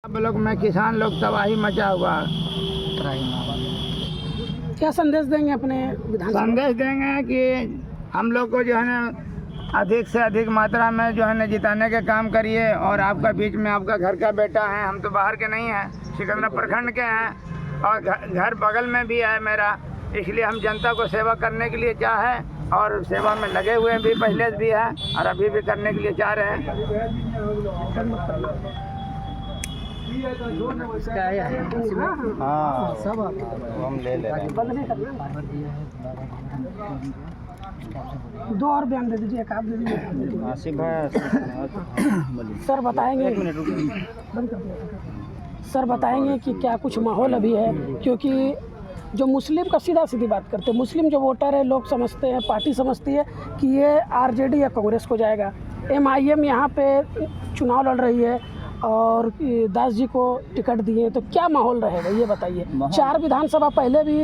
Block में किसान लोग तबाही मचा हुआ। क्या संदेश देंगे अपने विधानसभा? संदेश देंगे कि हम लोग को जो है ना अधिक से अधिक मात्रा में जो है ना जिताने के काम करिए। और आपका बीच में आपका घर का बेटा है, हम तो बाहर के नहीं हैं, सिकंदरा प्रखंड के हैं और घर बगल में भी है मेरा। इसलिए हम जनता को सेवा करने के लिए चाहे और सेवा में लगे हुए भी पहले भी है और अभी भी करने के लिए चाह रहे हैं। हाँ सब हम ले रहे हैं। दो और बयान दे दीजिए, एक आप दे दीजिए। आसिफ भाई सर बताएंगे, सर बताएंगे कि क्या कुछ माहौल अभी है, क्योंकि जो मुस्लिम का सीधा सीधी बात करते हैं, मुस्लिम जो वोटर है लोग समझते हैं, पार्टी समझती है कि ये आरजेडी या कांग्रेस को जाएगा। एमआईएम यहाँ पे चुनाव लड़ रही है और दास जी को टिकट दिए, तो क्या माहौल रहेगा ये बताइए। 4 विधानसभा पहले भी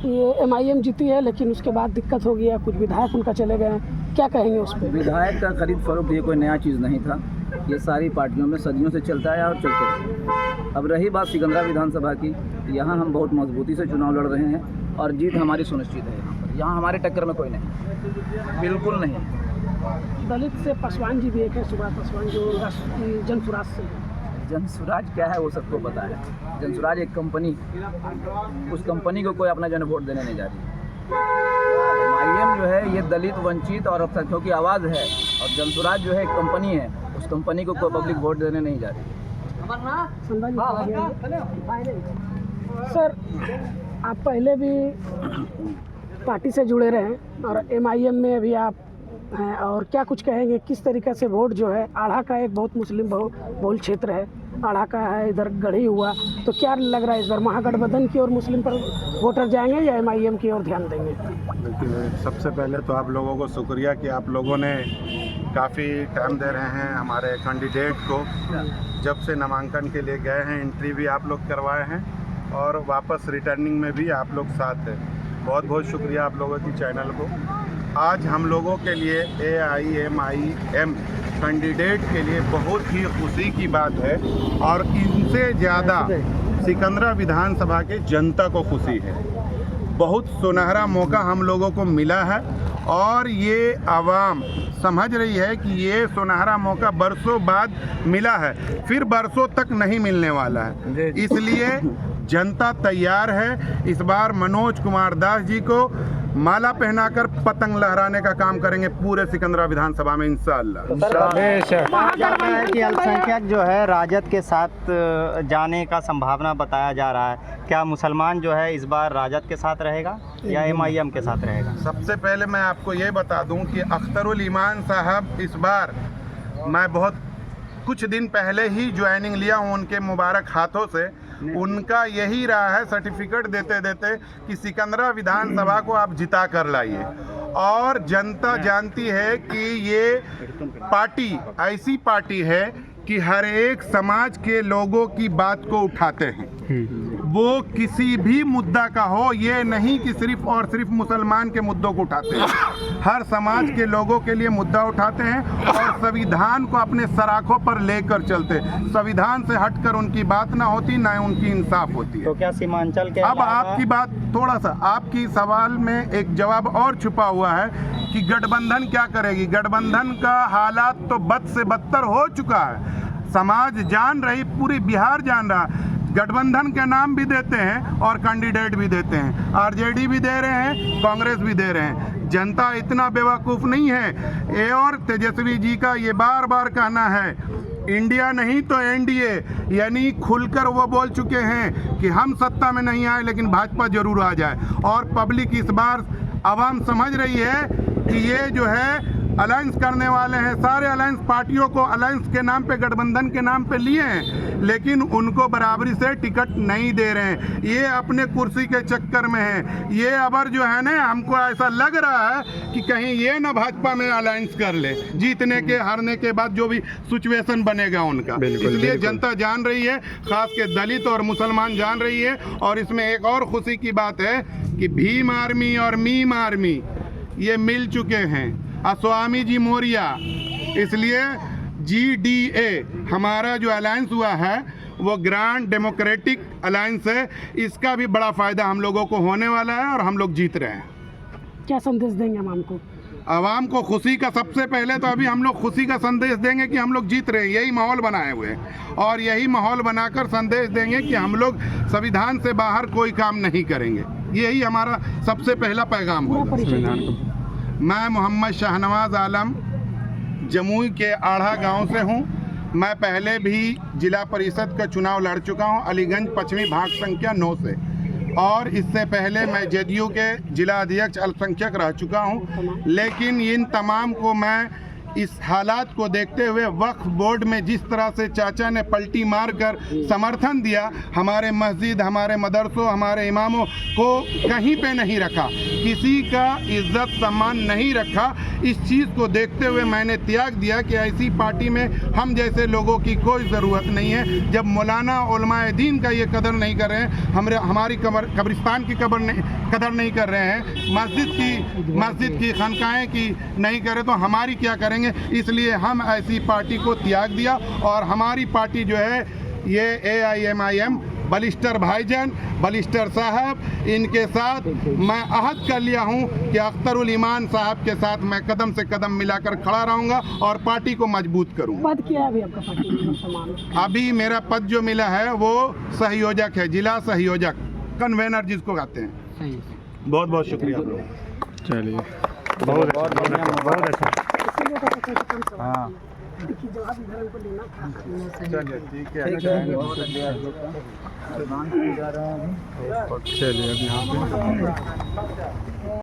ये एमआईएम जीती है, लेकिन उसके बाद दिक्कत हो गया, कुछ विधायक उनका चले गए, क्या कहेंगे उस पर? विधायक का खरीद फरोख्त ये कोई नया चीज़ नहीं था, ये सारी पार्टियों में सदियों से चलता है और चलते रहेगा। अब रही बात सिकंदरा विधानसभा की, यहाँ हम बहुत मजबूती से चुनाव लड़ रहे हैं और जीत हमारी सुनिश्चित है। यहाँ हमारे टक्कर में कोई नहीं, बिल्कुल नहीं। दलित से पासवान जी भी एक है, सुभाष पासवान, जो जनसुराज से है। जनसुराज क्या है वो सबको पता है। जनसुराज एक कंपनी, उस कंपनी को कोई अपना जन वोट देने नहीं जा रही है। एमआईएम जो है ये दलित, वंचित और अल्पसंख्यकों की आवाज़ है, और जनसुराज जो है एक कंपनी है, उस कंपनी को कोई पब्लिक वोट देने नहीं जा रही है। सर आप पहले भी पार्टी से जुड़े रहे और एमआईएम में भी आप हैं, और क्या कुछ कहेंगे किस तरीके से वोट जो है, आढ़ा का एक बहुत मुस्लिम बहुल क्षेत्र है, आढ़ा का है, इधर गढ़ी हुआ, तो क्या लग रहा है इस बार महागठबंधन की ओर मुस्लिम पर वोटर जाएंगे या एमआईएम की ओर ध्यान देंगे? देखिए, सबसे पहले तो आप लोगों को शुक्रिया कि आप लोगों ने काफ़ी टाइम दे रहे हैं हमारे कैंडिडेट को। जब से नामांकन के लिए गए हैं, एंट्री भी आप लोग करवाए हैं और वापस रिटर्निंग में भी आप लोग साथ हैं। बहुत बहुत शुक्रिया आप लोगों की चैनल को। आज हम लोगों के लिए AIMIM कैंडिडेट के लिए बहुत ही खुशी की बात है और इनसे ज़्यादा सिकंदरा विधानसभा के जनता को खुशी है। बहुत सुनहरा मौका हम लोगों को मिला है और ये आवाम समझ रही है कि ये सुनहरा मौका बरसों बाद मिला है, फिर बरसों तक नहीं मिलने वाला है। इसलिए जनता तैयार है। इस बार मनोज कुमार दास जी को माला पहनाकर पतंग लहराने का काम करेंगे पूरे सिकंदरा विधानसभा में इंशाअल्लाह। कहा जाता है कि अल्पसंख्यक जो है राजद के साथ जाने का संभावना बताया जा रहा है। क्या मुसलमान जो है इस बार राजद के साथ रहेगा या एमआईएम के साथ रहेगा? सबसे पहले मैं आपको ये बता दूं कि अख्तरुल ईमान साहब इस बार, मैं बहुत कुछ दिन पहले ही ज्वाइनिंग लिया हूँ उनके मुबारक हाथों से। उनका यही रहा है सर्टिफिकेट देते देते कि सिकंदरा विधानसभा को आप जिता कर लाइए। और जनता जानती है कि ये पार्टी ऐसी पार्टी है कि हर एक समाज के लोगों की बात को उठाते हैं। वो किसी भी मुद्दा का हो, ये नहीं कि सिर्फ और सिर्फ मुसलमान के मुद्दों को उठाते हैं, हर समाज के लोगों के लिए मुद्दा उठाते हैं और संविधान को अपने सराखों पर लेकर चलते। संविधान से हटकर उनकी बात ना होती, ना उनकी इंसाफ होती है। तो क्या सीमांचल के अब आपकी बात, थोड़ा सा आपकी सवाल में एक जवाब और छुपा हुआ है कि गठबंधन क्या करेगी। गठबंधन का हालात तो बद से बदतर हो चुका है। समाज जान रही, पूरी बिहार जान रहा। गठबंधन के नाम भी देते हैं और कैंडिडेट भी देते हैं, आरजेडी भी दे रहे हैं, कांग्रेस भी दे रहे हैं। जनता इतना बेवकूफ़ नहीं है। ये और तेजस्वी जी का ये बार बार कहना है, इंडिया नहीं तो एनडीए, यानी खुलकर वो बोल चुके हैं कि हम सत्ता में नहीं आए लेकिन भाजपा जरूर आ जाए। और पब्लिक इस बार, आवाम समझ रही है कि ये जो है अलायंस करने वाले हैं। सारे अलायंस पार्टियों को अलायंस के नाम पे, गठबंधन के नाम पे लिए हैं, लेकिन उनको बराबरी से टिकट नहीं दे रहे हैं। ये अपने कुर्सी के चक्कर में है। ये अबर जो है ना, हमको ऐसा लग रहा है कि कहीं ये ना भाजपा में अलायंस कर ले, जीतने के हारने के बाद जो भी सिचुएशन बनेगा उनका। इसलिए जनता जान रही है, खास के दलित और मुसलमान जान रही है। और इसमें एक और खुशी की बात है कि भीम आर्मी और मीम आर्मी ये मिल चुके हैं, स्वामी जी मौर्या। इसलिए GDA हमारा जो अलायंस हुआ है वो ग्रांड डेमोक्रेटिक अलायंस है। इसका भी बड़ा फ़ायदा हम लोगों को होने वाला है और हम लोग जीत रहे हैं। क्या संदेश देंगे हम हमको? आवाम को खुशी का, सबसे पहले तो अभी हम लोग खुशी का संदेश देंगे कि हम लोग जीत रहे हैं, यही माहौल बनाए हुए हैं और यही माहौल बनाकर संदेश देंगे कि हम लोग संविधान से बाहर कोई काम नहीं करेंगे। यही हमारा सबसे पहला पैगाम होगा। मैं मोहम्मद शाहनवाज आलम जमुई के आढ़ा गांव से हूं। मैं पहले भी जिला परिषद का चुनाव लड़ चुका हूं अलीगंज पश्चिमी भाग संख्या 9 से, और इससे पहले मैं जेडीयू के जिला अध्यक्ष अल्पसंख्यक रह चुका हूं। लेकिन इन तमाम को मैं इस हालात को देखते हुए वक्फ बोर्ड में जिस तरह से चाचा ने पलटी मारकर समर्थन दिया, हमारे मस्जिद, हमारे मदरसों, हमारे इमामों को कहीं पे नहीं रखा, किसी का इज्जत सम्मान नहीं रखा, इस चीज़ को देखते हुए मैंने त्याग दिया कि ऐसी पार्टी में हम जैसे लोगों की कोई ज़रूरत नहीं है। जब मौलाना उलमाए दीन का ये कदर नहीं कर रहे हैं, हमारी कब्रिस्तान की कदर नहीं कर रहे हैं, मस्जिद की खानकाहें की नहीं करे, तो हमारी क्या करेंगे? इसलिए हम ऐसी पार्टी को त्याग दिया और हमारी पार्टी जो है ये AIMIM बलिस्टर भाईजान, बलिस्टर साहब, इनके साथ मैं अहद कर लिया हूं कि अख्तरुल ईमान साहब के साथ मैं कदम से कदम मिलाकर खड़ा रहूंगा और पार्टी को मजबूत करूंगा। पद क्या है अभी आपका पार्टी में समान? अभी मेरा पद जो मिला है वो सहयोजक है, जिला सहयोजक, कन्वेनर जिसको कहते हैं। बहुत बहुत शुक्रिया। चलिए, बहुत अच्छा। हाँ, चलिए ठीक है। चलिए अब यहाँ पे